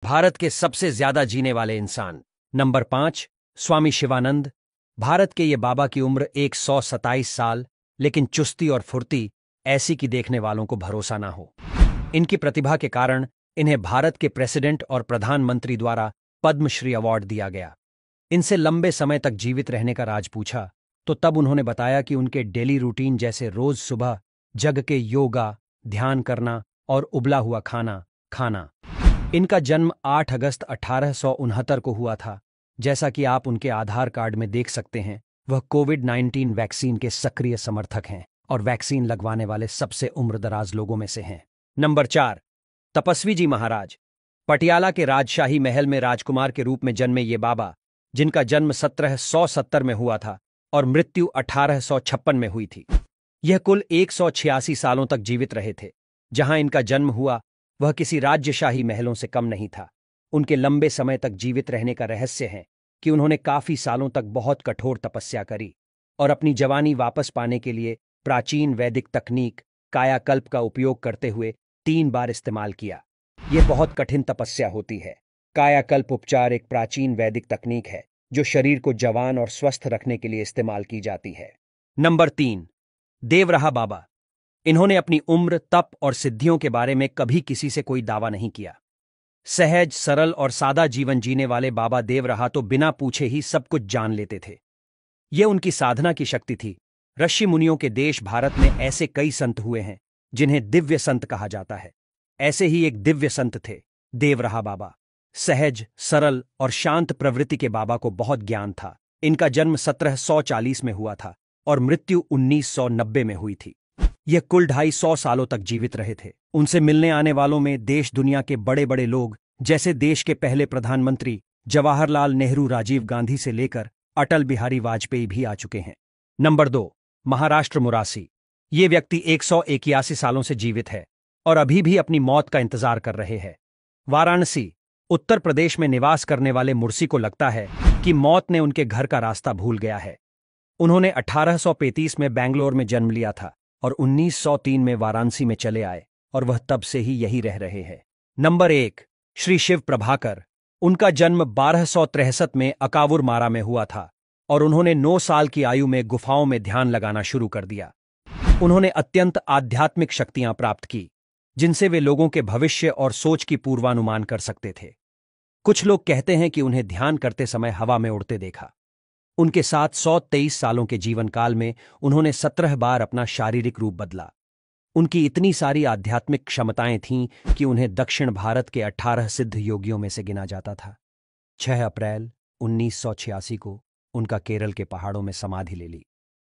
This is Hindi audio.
भारत के सबसे ज्यादा जीने वाले इंसान। नंबर 5, स्वामी शिवानंद। भारत के ये बाबा की उम्र 127 साल, लेकिन चुस्ती और फुर्ती ऐसी कि देखने वालों को भरोसा ना हो। इनकी प्रतिभा के कारण इन्हें भारत के प्रेसिडेंट और प्रधानमंत्री द्वारा पद्मश्री अवार्ड दिया गया। इनसे लंबे समय तक जीवित रहने का राज पूछा तो तब उन्होंने बताया कि उनके डेली रूटीन जैसे रोज सुबह जग के योगा, ध्यान करना और उबला हुआ खाना खाना। इनका जन्म 8 अगस्त 1869 को हुआ था। जैसा कि आप उनके आधार कार्ड में देख सकते हैं, वह कोविड-19 वैक्सीन के सक्रिय समर्थक हैं और वैक्सीन लगवाने वाले सबसे उम्रदराज लोगों में से हैं। नंबर 4, तपस्वी जी महाराज। पटियाला के राजशाही महल में राजकुमार के रूप में जन्मे ये बाबा, जिनका जन्म 1770 में हुआ था और मृत्यु 1856 में हुई थी। यह कुल 186 सालों तक जीवित रहे थे। जहां इनका जन्म हुआ वह किसी राज्यशाही महलों से कम नहीं था। उनके लंबे समय तक जीवित रहने का रहस्य है कि उन्होंने काफी सालों तक बहुत कठोर तपस्या करी और अपनी जवानी वापस पाने के लिए प्राचीन वैदिक तकनीक कायाकल्प का उपयोग करते हुए 3 बार इस्तेमाल किया। यह बहुत कठिन तपस्या होती है। कायाकल्प उपचार एक प्राचीन वैदिक तकनीक है जो शरीर को जवान और स्वस्थ रखने के लिए इस्तेमाल की जाती है। नंबर 3, देवराहा बाबा। इन्होंने अपनी उम्र, तप और सिद्धियों के बारे में कभी किसी से कोई दावा नहीं किया। सहज, सरल और सादा जीवन जीने वाले बाबा देवराहा तो बिना पूछे ही सब कुछ जान लेते थे। यह उनकी साधना की शक्ति थी। ऋषि मुनियों के देश भारत में ऐसे कई संत हुए हैं जिन्हें दिव्य संत कहा जाता है। ऐसे ही एक दिव्य संत थे देवराहा बाबा। सहज, सरल और शांत प्रवृत्ति के बाबा को बहुत ज्ञान था। इनका जन्म 1740 में हुआ था और मृत्यु 1990 में हुई थी। यह कुल 250 सालों तक जीवित रहे थे। उनसे मिलने आने वालों में देश दुनिया के बड़े बड़े लोग, जैसे देश के पहले प्रधानमंत्री जवाहरलाल नेहरू, राजीव गांधी से लेकर अटल बिहारी वाजपेयी भी आ चुके हैं। नंबर 2, महाराष्ट्र मुरासी। ये व्यक्ति 181 सालों से जीवित है और अभी भी अपनी मौत का इंतजार कर रहे हैं। वाराणसी, उत्तर प्रदेश में निवास करने वाले मुर्सी को लगता है कि मौत ने उनके घर का रास्ता भूल गया है। उन्होंने 1835 में बैंगलोर में जन्म लिया था और 1903 में वाराणसी में चले आए और वह तब से ही यही रह रहे हैं। नंबर 1, श्री शिव प्रभाकर। उनका जन्म 1263 में अकावुर मारा में हुआ था और उन्होंने 9 साल की आयु में गुफाओं में ध्यान लगाना शुरू कर दिया। उन्होंने अत्यंत आध्यात्मिक शक्तियां प्राप्त की, जिनसे वे लोगों के भविष्य और सोच की पूर्वानुमान कर सकते थे। कुछ लोग कहते हैं कि उन्हें ध्यान करते समय हवा में उड़ते देखा। उनके साथ 123 सालों के जीवन काल में उन्होंने 17 बार अपना शारीरिक रूप बदला। उनकी इतनी सारी आध्यात्मिक क्षमताएं थीं कि उन्हें दक्षिण भारत के 18 सिद्ध योगियों में से गिना जाता था। 6 अप्रैल 1986 को उनका केरल के पहाड़ों में समाधि ले ली।